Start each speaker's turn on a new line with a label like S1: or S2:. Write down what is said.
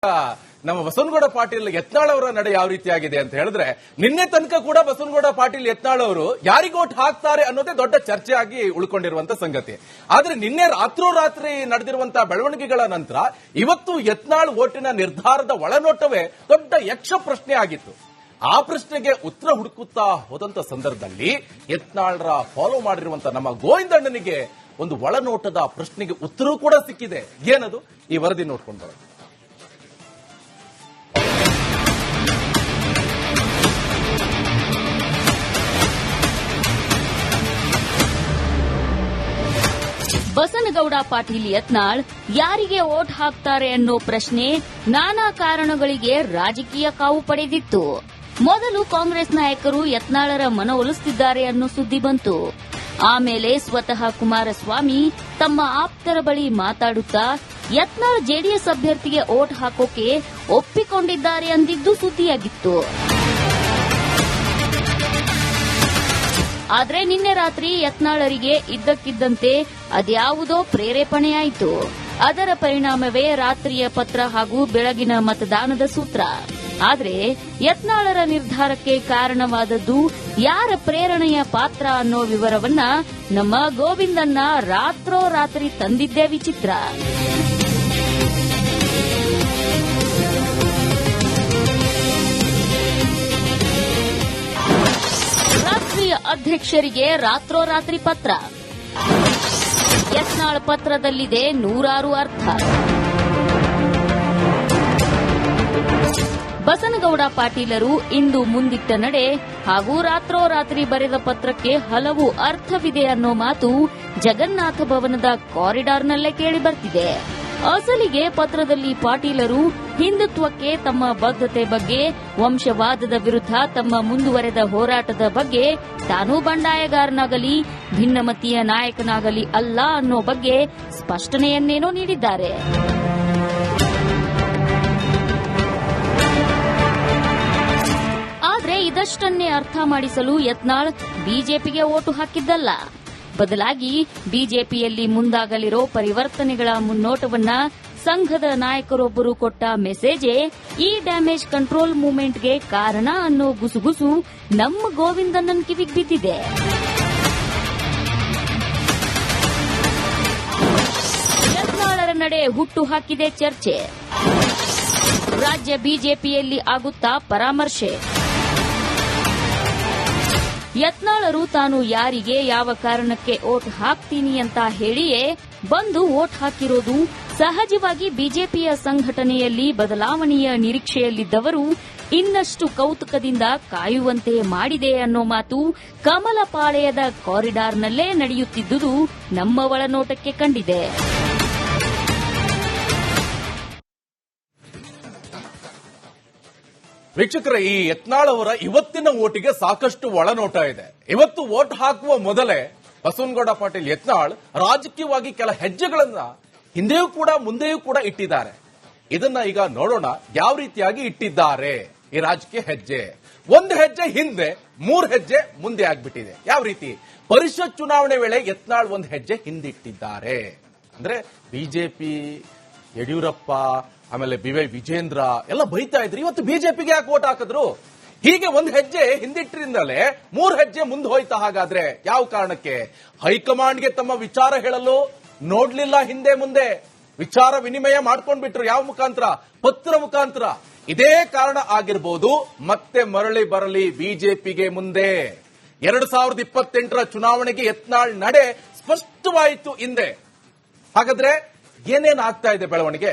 S1: ನಮ್ಮ ಬಸವನಗೌಡ ಪಾಟೀಲ್ ಯತ್ನಾಳ್ ಅವರ ನಡೆ ಯಾವ ರೀತಿಯಾಗಿದೆ ಅಂತ ಹೇಳಿದ್ರೆ ನಿನ್ನೆ ತನಕ ಕೂಡ ಬಸವನಗೌಡ ಪಾಟೀಲ್ ಯತ್ನಾಳ್ ಅವರು ಯಾರಿಗೆ ಓಟ್ ಹಾಕ್ತಾರೆ ಅನ್ನೋದೇ ದೊಡ್ಡ ಚರ್ಚೆಯಾಗಿ ಉಳ್ಕೊಂಡಿರುವಂತ ಸಂಗತಿ. ಆದ್ರೆ ನಿನ್ನೆ ರಾತ್ರೋರಾತ್ರಿ ನಡೆದಿರುವಂತಹ ಬೆಳವಣಿಗೆಗಳ ನಂತರ ಇವತ್ತು ಯತ್ನಾಳ್ ಓಟಿನ ನಿರ್ಧಾರದ ಒಳನೋಟವೇ ದೊಡ್ಡ ಯಕ್ಷ ಪ್ರಶ್ನೆ ಆಗಿತ್ತು. ಆ ಪ್ರಶ್ನೆಗೆ ಉತ್ತರ ಹುಡುಕುತ್ತಾ ಹೋದಂತ ಸಂದರ್ಭದಲ್ಲಿ ಯತ್ನಾಳ್ರ ಫಾಲೋ ಮಾಡಿರುವಂತಹ ನಮ್ಮ ಗೋವಿಂದಣ್ಣನಿಗೆ ಒಂದು ಒಳನೋಟದ ಪ್ರಶ್ನೆಗೆ ಉತ್ತರವೂ ಕೂಡ ಸಿಕ್ಕಿದೆ. ಏನದು ಈ ವರದಿ ನೋಡ್ಕೊಂಡು ಬರೋದು.
S2: ಬಸನಗೌಡ ಪಾಟೀಲ್ ಯತ್ನಾಳ್ ಯಾರಿಗೆ ವೋಟ್ ಹಾಕ್ತಾರೆ ಅನ್ನೋ ಪ್ರಶ್ನೆ ನಾನಾ ಕಾರಣಗಳಿಗೆ ರಾಜಕೀಯ ಕಾವು ಪಡೆದಿತ್ತು. ಮೊದಲು ಕಾಂಗ್ರೆಸ್ ನಾಯಕರು ಯತ್ನಾಳರ ಮನವೊಲಿಸುತ್ತಿದ್ದಾರೆ ಅನ್ನೋ ಸುದ್ದಿ ಬಂತು. ಆಮೇಲೆ ಸ್ವತಃ ಕುಮಾರಸ್ವಾಮಿ ತಮ್ಮ ಆಪ್ತರ ಬಳಿ ಮಾತಾಡುತ್ತಾ ಯತ್ನಾಳ್ ಜೆಡಿಎಸ್ ಅಭ್ಯರ್ಥಿಗೆ ವೋಟ್ ಹಾಕೋಕೆ ಒಪ್ಪಿಕೊಂಡಿದ್ದಾರೆ ಅಂದಿದ್ದು ಸುದ್ದಿಯಾಗಿತ್ತು. ಆದ್ರೆ ನಿನ್ನೆ ರಾತ್ರಿ ಯತ್ನಾಳರಿಗೆ ಇದ್ದಕ್ಕಿದ್ದಂತೆ ಅದ್ಯಾವುದೋ ಪ್ರೇರೇಪಣೆಯಾಯಿತು. ಅದರ ಪರಿಣಾಮವೇ ರಾತ್ರಿಯ ಪತ್ರ ಹಾಗೂ ಬೆಳಗಿನ ಮತದಾನದ ಸೂತ್ರ. ಆದ್ರೆ ಯತ್ನಾಳರ ನಿರ್ಧಾರಕ್ಕೆ ಕಾರಣವಾದದ್ದು ಯಾರ ಪ್ರೇರಣೆಯ ಪಾತ್ರ ಅನ್ನೋ ವಿವರವನ್ನ ನಮ್ಮ ಗೋವಿಂದಣ್ಣ ರಾತ್ರೋರಾತ್ರಿ ತಂದಿದ್ದೇ ವಿಚಿತ್ರ. ರಾಷ್ಟ್ರೀಯ ಅಧ್ಯಕ್ಷರಿಗೆ ರಾತ್ರೋರಾತ್ರಿ ಪತ್ರ. ಯತ್ನಾಳ್ ಪತ್ರದಲ್ಲಿದೆ ನೂರಾರು ಅರ್ಥ. ಬಸನಗೌಡ ಪಾಟೀಲರು ಇಂದು ಮುಂದಿಟ್ಟ ನಡೆ ಹಾಗೂ ರಾತ್ರೋರಾತ್ರಿ ಬರೆದ ಪತ್ರಕ್ಕೆ ಹಲವು ಅರ್ಥವಿದೆ ಅನ್ನೋ ಮಾತು ಜಗನ್ನಾಥ ಭವನದ ಕಾರಿಡಾರ್ನಲ್ಲೇ ಕೇಳಿಬರ್ತಿದೆ. ಅಸಲಿಗೆ ಪತ್ರದಲ್ಲಿ ಪಾಟೀಲರು ಹಿಂದುತ್ವಕ್ಕೆ ತಮ್ಮ ಬದ್ಧತೆ ಬಗ್ಗೆ, ವಂಶವಾದದ ವಿರುದ್ಧ ತಮ್ಮ ಮುಂದುವರೆದ ಹೋರಾಟದ ಬಗ್ಗೆ, ತಾನೂ ಬಂಡಾಯಗಾರನಾಗಲಿ ಭಿನ್ನಮತೀಯ ನಾಯಕನಾಗಲಿ ಅಲ್ಲ ಅನ್ನೋ ಬಗ್ಗೆ ಸ್ಪಷ್ಟನೆಯನ್ನೇನೋ ನೀಡಿದ್ದಾರೆ. ಆದ್ರೆ ಇದಷ್ಟನ್ನೇ ಅರ್ಥ ಮಾಡಿಸಲು ಯತ್ನಾಳ್ ಬಿಜೆಪಿಗೆ ವೋಟು ಹಾಕಿದ್ದಲ್ಲ. ಬದಲಾಗಿ ಬಿಜೆಪಿಯಲ್ಲಿ ಮುಂದಾಗಲಿರೋ ಪರಿವರ್ತನೆಗಳ ಮುನ್ನೋಟವನ್ನ ಸಂಘದ ನಾಯಕರೊಬ್ಬರು ಕೊಟ್ಟ ಮೆಸೇಜೇ ಈ ಡ್ಯಾಮೇಜ್ ಕಂಟ್ರೋಲ್ ಮೂವ್ಮೆಂಟ್ಗೆ ಕಾರಣ ಅನ್ನೋ ಗುಸುಗುಸು ನಮ್ಮ ಗೋವಿಂದಣ್ಣನ್ ಕಿವಿಗೆ ಬಿದ್ದಿದೆ. ಯತ್ನಾಳರ ನಡೆ ಹುಟ್ಟು ಹಾಕಿದೆ ಚರ್ಚೆ. ರಾಜ್ಯ ಬಿಜೆಪಿಯಲ್ಲಿ ಆಗುತ್ತಾ ಪರಾಮರ್ಶೆ. ಯತ್ನಾಳರು ತಾನು ಯಾರಿಗೆ ಯಾವ ಕಾರಣಕ್ಕೆ ವೋಟ್ ಹಾಕ್ತೀನಿ ಅಂತ ಹೇಳಿಯೇ ಬಂದು ವೋಟ್ ಹಾಕಿರೋದು ಸಹಜವಾಗಿ ಬಿಜೆಪಿಯ ಸಂಘಟನೆಯಲ್ಲಿ ಬದಲಾವಣೆಯ ನಿರೀಕ್ಷೆಯಲ್ಲಿದ್ದವರು ಇನ್ನಷ್ಟು ಕೌತುಕದಿಂದ ಕಾಯುವಂತೆ ಮಾಡಿದೆ ಅನ್ನೋ ಮಾತು ಕಮಲಪಾಳೆಯದ ಕಾರಿಡಾರ್ನಲ್ಲೇ ನಡೆಯುತ್ತಿದ್ದುದು ನಮ್ಮ ಒಳನೋಟಕ್ಕೆ ಕಂಡಿದೆ.
S1: ವೀಕ್ಷಕರ, ಈ ಯತ್ನಾಳ್ ಅವರ ಇವತ್ತಿನ ಓಟಿಗೆ ಸಾಕಷ್ಟು ಒಳನೋಟ ಇದೆ. ಇವತ್ತು ವೋಟ್ ಹಾಕುವ ಮೊದಲೇ ಬಸವನಗೌಡ ಪಾಟೀಲ್ ಯತ್ನಾಳ್ ರಾಜಕೀಯವಾಗಿ ಕೆಲ ಹೆಜ್ಜೆಗಳನ್ನ ಹಿಂದೆಯೂ ಕೂಡ ಮುಂದೆಯೂ ಕೂಡ ಇಟ್ಟಿದ್ದಾರೆ. ಇದನ್ನ ಈಗ ನೋಡೋಣ ಯಾವ ರೀತಿಯಾಗಿ ಇಟ್ಟಿದ್ದಾರೆ ಈ ರಾಜಕೀಯ ಹೆಜ್ಜೆ. ಒಂದು ಹೆಜ್ಜೆ ಹಿಂದೆ, 3 ಹೆಜ್ಜೆ ಮುಂದೆ ಆಗ್ಬಿಟ್ಟಿದೆ. ಯಾವ ರೀತಿ? ಪರಿಷತ್ ಚುನಾವಣೆ ವೇಳೆ ಯತ್ನಾಳ್ ಒಂದು ಹೆಜ್ಜೆ ಹಿಂದಿಟ್ಟಿದ್ದಾರೆ. ಅಂದ್ರೆ ಬಿಜೆಪಿ, ಯಡಿಯೂರಪ್ಪ, ಆಮೇಲೆ ಬಿ.ವೈ. ವಿಜೇಂದ್ರ ಎಲ್ಲ ಬೈತಾ ಇದ್ರು, ಇವತ್ತು ಬಿಜೆಪಿಗೆ ಯಾಕೆ ವೋಟ್ ಹಾಕಿದ್ರು? ಹೀಗೆ ಒಂದು ಹೆಜ್ಜೆ ಹಿಂದಿಟ್ಟಿರಿಂದಲೇ 3 ಹೆಜ್ಜೆ ಮುಂದೆ ಹೋಯ್ತಾ? ಹಾಗಾದ್ರೆ ಯಾವ ಕಾರಣಕ್ಕೆ? ಹೈಕಮಾಂಡ್ಗೆ ತಮ್ಮ ವಿಚಾರ ಹೇಳಲು ನೋಡ್ಲಿಲ್ಲ ಹಿಂದೆ ಮುಂದೆ, ವಿಚಾರ ವಿನಿಮಯ ಮಾಡ್ಕೊಂಡ್ಬಿಟ್ರು. ಯಾವ ಮುಖಾಂತರ? ಪತ್ರ ಮುಖಾಂತರ. ಇದೇ ಕಾರಣ ಆಗಿರ್ಬೋದು ಮತ್ತೆ ಮರಳಿ ಬರಲಿ ಬಿಜೆಪಿಗೆ ಮುಂದೆ. 2028ರ ಚುನಾವಣೆಗೆ ಯತ್ನಾಳ್ ನಡೆ ಸ್ಪಷ್ಟವಾಯಿತು ಹಿಂದೆ. ಹಾಗಾದ್ರೆ ಏನೇನ್ ಆಗ್ತಾ ಇದೆ ಬೆಳವಣಿಗೆ?